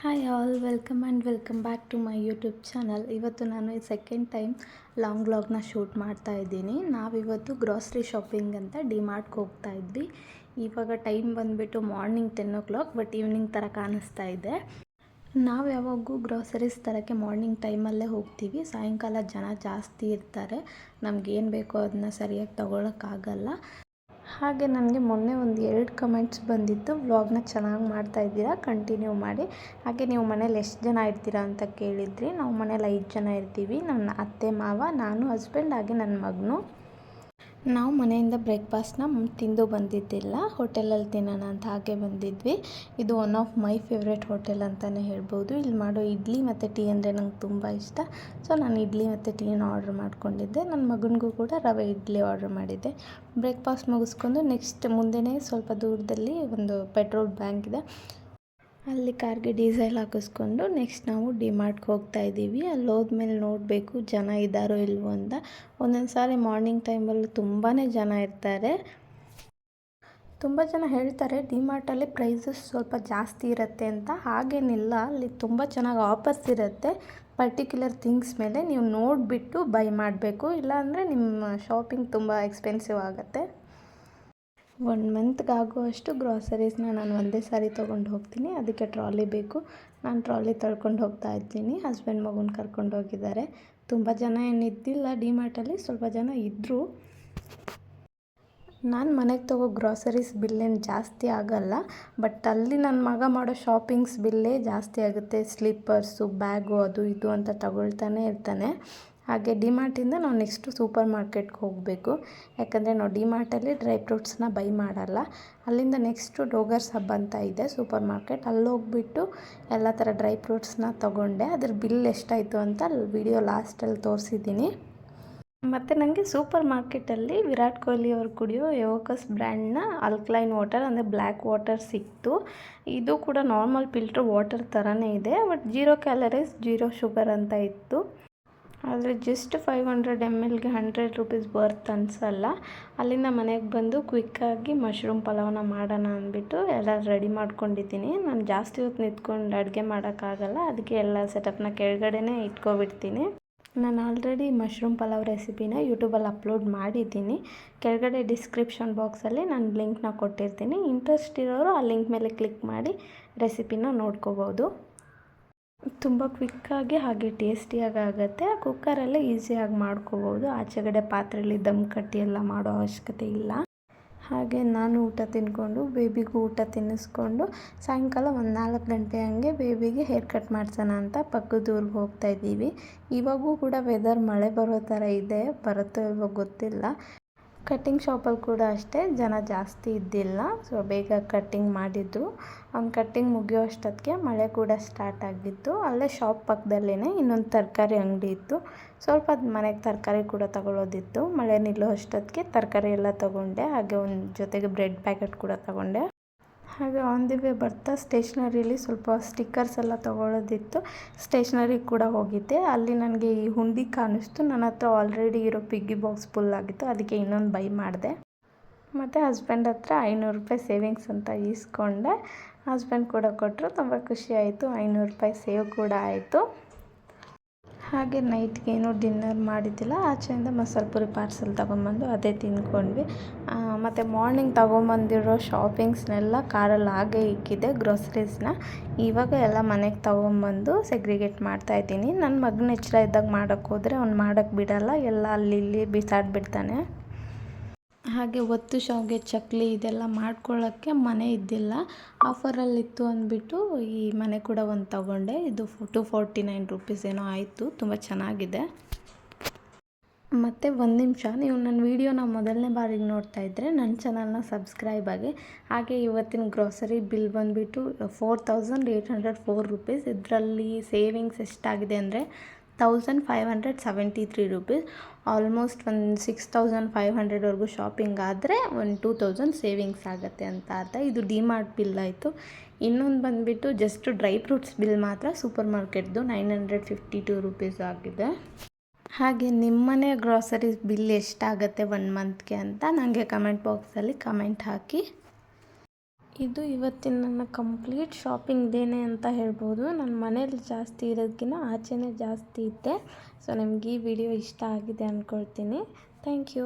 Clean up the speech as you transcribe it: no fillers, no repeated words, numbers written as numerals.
Hi all, welcome back to my YouTube channel. ಇವತ್ತು ನಾನು second time long ವ್ಲಾಗ್ನ shoot ಮಾಡ್ತಾ ಇದ್ದೀನಿ. ನಾವಿವತ್ತು ಗ್ರಾಸರಿ ಶಾಪಿಂಗ್ ಅಂತ ಡಿಮಾರ್ಟ್ಗೆ ಹೋಗ್ತಾ ಇದ್ವಿ. ಇವಾಗ ಟೈಮ್ ಬಂದುಬಿಟ್ಟು ಮಾರ್ನಿಂಗ್ 10 o'clock, ಬಟ್ ಈವ್ನಿಂಗ್ ಥರ ಕಾಣಿಸ್ತಾ ಇದೆ. ನಾವು ಯಾವಾಗೂ ಗ್ರಾಸರೀಸ್ ತರೋಕ್ಕೆ ಮಾರ್ನಿಂಗ್ ಟೈಮಲ್ಲೇ ಹೋಗ್ತೀವಿ. ಸಾಯಂಕಾಲ ಜನ ಜಾಸ್ತಿ ಇರ್ತಾರೆ, ನಮಗೇನು ಬೇಕೋ ಅದನ್ನ ಸರಿಯಾಗಿ ತೊಗೊಳಕ್ಕಾಗಲ್ಲ. ಹಾಗೆ ನನಗೆ ಮೊನ್ನೆ ಒಂದು 2 ಕಮೆಂಟ್ಸ್ ಬಂದಿತ್ತು, ವ್ಲಾಗ್ನ ಚೆನ್ನಾಗಿ ಮಾಡ್ತಾ ಇದ್ದೀರಾ, ಕಂಟಿನ್ಯೂ ಮಾಡಿ. ಹಾಗೆ ನೀವು ಮನೇಲಿ ಎಷ್ಟು ಜನ ಇರ್ತೀರಾ ಅಂತ ಕೇಳಿದ್ರಿ. ನಾವು ಮನೇಲಿ 5 ಜನ ಇರ್ತೀವಿ. ನನ್ನ ಅತ್ತೆ, ಮಾವ, ನಾನು, ಹಸ್ಬೆಂಡ್, ಹಾಗೆ ನನ್ನ ಮಗನು. ನಾವು ಮನೆಯಿಂದ ಬ್ರೇಕ್ಫಾಸ್ಟ್ನ ತಿಂದು ಬಂದಿದ್ದಿಲ್ಲ, ಹೋಟೆಲಲ್ಲಿ ತಿನ್ನೋಣ ಅಂತ ಹಾಗೆ ಬಂದಿದ್ವಿ. ಇದು one of my favourite hotel ಅಂತಲೇ ಹೇಳ್ಬೋದು. ಇಲ್ಲಿ ಮಾಡೋ ಇಡ್ಲಿ ಮತ್ತು ಟೀ ಅಂದರೆ ನಂಗೆ ತುಂಬ ಇಷ್ಟ. ಸೊ ನಾನು ಇಡ್ಲಿ ಮತ್ತು ಟೀನ ಆರ್ಡ್ರ್ ಮಾಡ್ಕೊಂಡಿದ್ದೆ. ನನ್ನ ಮಗನಿಗೂ ಕೂಡ ರವೆ ಇಡ್ಲಿ ಆರ್ಡ್ರ್ ಮಾಡಿದ್ದೆ. ಬ್ರೇಕ್ಫಾಸ್ಟ್ ಮುಗಿಸ್ಕೊಂಡು ನೆಕ್ಸ್ಟ್ ಮುಂದೆನೇ ಸ್ವಲ್ಪ ದೂರದಲ್ಲಿ ಒಂದು ಪೆಟ್ರೋಲ್ ಬ್ಯಾಂಕ್ ಇದೆ, ಅಲ್ಲಿ ಕಾರ್ಗೆ ಡೀಸೆಲ್ ಹಾಕಿಸ್ಕೊಂಡು ನೆಕ್ಸ್ಟ್ ನಾವು ಡಿಮಾರ್ಟ್ಗೆ ಹೋಗ್ತಾ ಇದ್ದೀವಿ. ಅಲ್ಲಿ ಹೋದ್ಮೇಲೆ ನೋಡಬೇಕು ಜನ ಇದ್ದಾರೋ ಇಲ್ವೋ ಅಂತ. ಒಂದೊಂದು ಸಾರಿ ಮಾರ್ನಿಂಗ್ ಟೈಮಲ್ಲಿ ತುಂಬಾ ಜನ ಇರ್ತಾರೆ. ತುಂಬ ಜನ ಹೇಳ್ತಾರೆ ಡಿಮಾರ್ಟಲ್ಲಿ ಪ್ರೈಸಸ್ ಸ್ವಲ್ಪ ಜಾಸ್ತಿ ಇರುತ್ತೆ ಅಂತ. ಹಾಗೇನಿಲ್ಲ, ಅಲ್ಲಿ ತುಂಬ ಚೆನ್ನಾಗಿ ಆಫರ್ಸ್ ಇರುತ್ತೆ. ಪರ್ಟಿಕ್ಯುಲರ್ ಥಿಂಗ್ಸ್ ಮೇಲೆ ನೀವು ನೋಡಿಬಿಟ್ಟು ಬೈ ಮಾಡಬೇಕು, ಇಲ್ಲಾಂದರೆ ನಿಮ್ಮ ಶಾಪಿಂಗ್ ತುಂಬ ಎಕ್ಸ್ಪೆನ್ಸಿವ್ ಆಗುತ್ತೆ. 1 ಮಂತ್ಗೆ ಆಗುವಷ್ಟು ಗ್ರಾಸರೀಸ್ನ ನಾನು ಒಂದೇ ಸಾರಿ ತೊಗೊಂಡು ಹೋಗ್ತೀನಿ. ಅದಕ್ಕೆ ಟ್ರಾಲಿ ಬೇಕು. ನಾನು ಟ್ರಾಲಿ ತಳ್ಕೊಂಡು ಹೋಗ್ತಾ ಇದ್ದೀನಿ. ಹಸ್ಬೆಂಡ್ ಮಗುನ ಕರ್ಕೊಂಡು ಹೋಗಿದ್ದಾರೆ. ತುಂಬ ಜನ ಏನಿದ್ದಿಲ್ಲ ಡಿಮಾರ್ಟಲ್ಲಿ, ಸ್ವಲ್ಪ ಜನ ಇದ್ದರು. ನಾನು ಮನೆಗೆ ತಗೋ ಗ್ರಾಸರೀಸ್ ಬಿಲ್ಲೇನು ಜಾಸ್ತಿ ಆಗೋಲ್ಲ, ಬಟ್ ಅಲ್ಲಿ ನನ್ನ ಮಗ ಮಾಡೋ ಶಾಪಿಂಗ್ಸ್ ಬಿಲ್ಲೇ ಜಾಸ್ತಿ ಆಗುತ್ತೆ. ಸ್ಲಿಪ್ಪರ್ಸು, ಬ್ಯಾಗು, ಅದು ಇದು ಅಂತ ತಗೊಳ್ತಾನೆ ಇರ್ತಾನೆ. ಹಾಗೆ ಡಿಮಾರ್ಟಿಂದ ನಾವು ನೆಕ್ಸ್ಟು ಸೂಪರ್ ಮಾರ್ಕೆಟ್ಗೆ ಹೋಗಬೇಕು. ಯಾಕಂದರೆ ನಾವು ಡಿಮಾರ್ಟಲ್ಲಿ ಡ್ರೈ ಫ್ರೂಟ್ಸ್ನ ಬೈ ಮಾಡಲ್ಲ. ಅಲ್ಲಿಂದ ನೆಕ್ಸ್ಟು ಡೋಗರ್ಸ್ ಹಬ್ ಅಂತ ಇದೆ ಸೂಪರ್ ಮಾರ್ಕೆಟ್, ಅಲ್ಲಿ ಹೋಗ್ಬಿಟ್ಟು ಎಲ್ಲ ಥರ ಡ್ರೈ ಫ್ರೂಟ್ಸ್ನ ತೊಗೊಂಡೆ. ಅದ್ರ ಬಿಲ್ ಎಷ್ಟಾಯಿತು ಅಂತ ವಿಡಿಯೋ ಲಾಸ್ಟಲ್ಲಿ ತೋರಿಸಿದ್ದೀನಿ. ಮತ್ತು ನನಗೆ ಸೂಪರ್ ಮಾರ್ಕೆಟಲ್ಲಿ ವಿರಾಟ್ ಕೊಹ್ಲಿ ಅವ್ರು ಕುಡಿಯೋ ಎವೋಕಸ್ ಬ್ರ್ಯಾಂಡ್ನ ಅಲ್ಕಲೈನ್ ವಾಟರ್ ಅಂದರೆ ಬ್ಲ್ಯಾಕ್ ವಾಟರ್ ಸಿಕ್ತು. ಇದು ಕೂಡ ನಾರ್ಮಲ್ ಫಿಲ್ಟರ್ ವಾಟರ್ ಥರನೇ ಇದೆ, ಬಟ್ 0 ಕ್ಯಾಲರೀಸ್ 0 ಶುಗರ್ ಅಂತ ಇತ್ತು. ಆದರೆ ಜಸ್ಟ್ 500 mlಗೆ 100 ರೂಪೀಸ್ ವರ್ತ್ ಅನಿಸಲ್ಲ. ಅಲ್ಲಿಂದ ಮನೆಗೆ ಬಂದು ಕ್ವಿಕ್ಕಾಗಿ ಮಶ್ರೂಮ್ ಪಲಾವ್ನ ಮಾಡೋಣ ಅಂದ್ಬಿಟ್ಟು ಎಲ್ಲ ರೆಡಿ ಮಾಡ್ಕೊಂಡಿದ್ದೀನಿ. ನಾನು ಜಾಸ್ತಿ ಹೊತ್ತು ನಿಂತ್ಕೊಂಡು ಅಡುಗೆ ಮಾಡೋಕ್ಕಾಗಲ್ಲ, ಅದಕ್ಕೆ ಎಲ್ಲ ಸೆಟಪ್ನ ಕೆಳಗಡೆನೇ ಇಟ್ಕೊಬಿಡ್ತೀನಿ. ನಾನು ಆಲ್ರೆಡಿ ಮಶ್ರೂಮ್ ಪಲಾವ್ ರೆಸಿಪಿನ ಯೂಟ್ಯೂಬಲ್ಲಿ ಅಪ್ಲೋಡ್ ಮಾಡಿದ್ದೀನಿ. ಕೆಳಗಡೆ ಡಿಸ್ಕ್ರಿಪ್ಷನ್ ಬಾಕ್ಸಲ್ಲಿ ನಾನು ಲಿಂಕ್ನ ಕೊಟ್ಟಿರ್ತೀನಿ. ಇಂಟ್ರೆಸ್ಟ್ ಇರೋರು ಆ ಲಿಂಕ್ ಮೇಲೆ ಕ್ಲಿಕ್ ಮಾಡಿ ರೆಸಿಪಿನ ನೋಡ್ಕೋಬೋದು. ತುಂಬ ಕ್ವಿಕ್ಕಾಗಿ ಹಾಗೆ ಟೇಸ್ಟಿಯಾಗಿ ಆಗುತ್ತೆ. ಕುಕ್ಕರಲ್ಲೇ ಈಸಿಯಾಗಿ ಮಾಡ್ಕೋಬೋದು. ಆಚೆಗಡೆ ಪಾತ್ರೆಯಲ್ಲಿ ದಮ್ ಕಟ್ಟಿ ಎಲ್ಲ ಮಾಡೋ ಅವಶ್ಯಕತೆ ಇಲ್ಲ. ಹಾಗೆ ನಾನು ಊಟ ತಿಂದ್ಕೊಂಡು ಬೇಬಿಗೂ ಊಟ ತಿನ್ನಿಸ್ಕೊಂಡು ಸಾಯಂಕಾಲ ಒಂದು 4 ಗಂಟೆ ಹಂಗೆ ಬೇಬಿಗೆ ಹೇರ್ ಕಟ್ ಮಾಡ್ಸೋಣ ಅಂತ ಪಕ್ಕದ ಊರಿಗೆ ಹೋಗ್ತಾ ಇದ್ದೀವಿ. ಇವಾಗೂ ಕೂಡ ವೆದರ್ ಮಳೆ ಬರೋ ಥರ ಇದೆ, ಬರುತ್ತೋ ಇಲ್ವೋ ಗೊತ್ತಿಲ್ಲ. ಕಟ್ಟಿಂಗ್ ಶಾಪಲ್ಲಿ ಕೂಡ ಅಷ್ಟೇ ಜನ ಜಾಸ್ತಿ ಇದ್ದಿಲ್ಲ, ಸೊ ಬೇಗ ಕಟ್ಟಿಂಗ್ ಮಾಡಿದ್ದು. ಅವ್ನು ಕಟ್ಟಿಂಗ್ ಮುಗಿಯೋ ಅಷ್ಟೊತ್ತಿಗೆ ಮಳೆ ಕೂಡ ಸ್ಟಾರ್ಟ್ ಆಗಿತ್ತು. ಅಲ್ಲೇ ಶಾಪ್ ಪಕ್ಕದಲ್ಲೇ ಇನ್ನೊಂದು ತರಕಾರಿ ಅಂಗಡಿ ಇತ್ತು. ಸ್ವಲ್ಪ ಮನೆಗೆ ತರಕಾರಿ ಕೂಡ ತಗೊಳ್ಳೋದಿತ್ತು. ಮಳೆ ನಿಲ್ಲೋ ಅಷ್ಟೊತ್ತಿಗೆ ತರಕಾರಿ ಎಲ್ಲ ತೊಗೊಂಡೆ. ಹಾಗೆ ಒಂದು ಜೊತೆಗೆ ಬ್ರೆಡ್ ಪ್ಯಾಕೆಟ್ ಕೂಡ ತೊಗೊಂಡೆ. ಹಾಗೆ ಆನ್ ದಿ ವೇ ಬರ್ತಾ ಸ್ಟೇಷ್ನರಿಲಿ ಸ್ವಲ್ಪ ಸ್ಟಿಕ್ಕರ್ಸ್ ಎಲ್ಲ ತೊಗೊಳ್ಳೋದಿತ್ತು. ಸ್ಟೇಷ್ನರಿ ಕೂಡ ಹೋಗಿದ್ದೆ. ಅಲ್ಲಿ ನನಗೆ ಈ ಹುಂಡಿ ಕಾಣಿಸ್ತು. ನನ್ನ ಹತ್ರ ಆಲ್ರೆಡಿ ಇರೋ ಪಿಗ್ಗಿ ಬಾಕ್ಸ್ ಫುಲ್ ಆಗಿತ್ತು, ಅದಕ್ಕೆ ಇನ್ನೊಂದು ಬೈ ಮಾಡಿದೆ. ಮತ್ತು ಹಸ್ಬೆಂಡ್ ಹತ್ರ 500 ರೂಪಾಯಿ ಸೇವಿಂಗ್ಸ್ ಅಂತ ಈಸ್ಕೊಂಡೆ. ಹಸ್ಬೆಂಡ್ ಕೂಡ ಕೊಟ್ಟರು, ತುಂಬ ಖುಷಿ ಆಯಿತು. 500 ರೂಪಾಯಿ ಸೇವ್ ಕೂಡ ಆಯಿತು. ಹಾಗೆ ನೈಟ್ಗೇನು ಡಿನ್ನರ್ ಮಾಡಿದ್ದಿಲ್ಲ, ಆಚೆಯಿಂದ ಮಸಾಲೆ ಪುರಿ ಪಾರ್ಸೆಲ್ ತೊಗೊಂಬಂದು ಅದೇ ತಿಂದ್ಕೊಂಡ್ವಿ. ಮತ್ತು ಮಾರ್ನಿಂಗ್ ತೊಗೊಂಬಂದಿರೋ ಶಾಪಿಂಗ್ಸ್ನೆಲ್ಲ ಕಾರಲ್ಲಿ ಹಾಗೆ ಇಕ್ಕಿದ್ದೆ ಗ್ರೋಸರೀಸ್ನ. ಇವಾಗ ಎಲ್ಲ ಮನೆಗೆ ತೊಗೊಂಬಂದು ಸೆಗ್ರಿಗೇಟ್ ಮಾಡ್ತಾಯಿದ್ದೀನಿ. ನನ್ನ ಮಗನ ಎಚ್ಚರ ಇದ್ದಾಗ ಮಾಡೋಕ್ಕೆ ಹೋದರೆ ಅವ್ನು ಮಾಡೋಕ್ಕೆ ಬಿಡಲ್ಲ, ಎಲ್ಲ ಅಲ್ಲಿ ಇಲ್ಲಿ ಬಿಸಾಡಿಬಿಡ್ತಾನೆ. ಹಾಗೆ ಒತ್ತು ಶಾವಿಗೆ, ಚಕ್ಲಿ ಇದೆಲ್ಲ ಮಾಡ್ಕೊಳ್ಳೋಕ್ಕೆ ಮನೆ ಇದ್ದಿಲ್ಲ. ಆಫರಲ್ಲಿತ್ತು ಅಂದ್ಬಿಟ್ಟು ಈ ಮನೆ ಕೂಡ ಒಂದು ತೊಗೊಂಡೆ. ಇದು 249 ರೂಪೀಸ್ ಏನೋ ಆಯಿತು. ತುಂಬ ಚೆನ್ನಾಗಿದೆ. ಮತ್ತು ಒಂದು ನಿಮಿಷ, ನೀವು ನನ್ನ ವೀಡಿಯೋನ ಮೊದಲನೇ ಬಾರಿಗೆ ನೋಡ್ತಾ ಇದ್ದರೆ ನನ್ನ ಚಾನಲ್ನ ಸಬ್ಸ್ಕ್ರೈಬ್ ಆಗಿ. ಹಾಗೆ ಇವತ್ತಿನ ಗ್ರಾಸರಿ ಬಿಲ್ ಬಂದುಬಿಟ್ಟು 4804 ರೂಪೀಸ್. ಇದರಲ್ಲಿ ಸೇವಿಂಗ್ಸ್ ಎಷ್ಟಾಗಿದೆ ಅಂದರೆ 1573 ರೂಪೀಸ್. ಆಲ್ಮೋಸ್ಟ್ ಒಂದು 6500ವರೆಗೂ ಶಾಪಿಂಗ್ ಆದರೆ ಒಂದು 2000 ಸೇವಿಂಗ್ಸ್ ಆಗುತ್ತೆ ಅಂತ ಅರ್ಥ. ಇದು ಡಿಮಾರ್ಟ್ ಬಿಲ್ ಆಯಿತು. ಇನ್ನೊಂದು ಬಂದುಬಿಟ್ಟು ಜಸ್ಟ್ ಡ್ರೈ ಫ್ರೂಟ್ಸ್ ಬಿಲ್ ಮಾತ್ರ ಸೂಪರ್ ಮಾರ್ಕೆಟ್ದು 952 ರೂಪೀಸ್ ಆಗಿದೆ. ಹಾಗೆ ನಿಮ್ಮನೆ ಗ್ರಾಸರೀಸ್ ಬಿಲ್ ಎಷ್ಟಾಗುತ್ತೆ 1 ಮಂತ್ಗೆ ಅಂತ ನನಗೆ ಕಮೆಂಟ್ ಬಾಕ್ಸಲ್ಲಿ ಕಮೆಂಟ್ ಹಾಕಿ. ಇದು ಇವತ್ತಿನ ನನ್ನ ಕಂಪ್ಲೀಟ್ ಶಾಪಿಂಗ್ ಡೇನೇ ಅಂತ ಹೇಳ್ಬೋದು. ನನ್ನ ಮನೇಲಿ ಜಾಸ್ತಿ ಇರೋದಕ್ಕಿಂತ ಆಚೆನೇ ಜಾಸ್ತಿ ಇದ್ದೆ. ಸೊ ನಿಮ್ಗೆ ಈ ವಿಡಿಯೋ ಇಷ್ಟ ಆಗಿದೆ ಅಂದ್ಕೊಳ್ತೀನಿ. Thank you.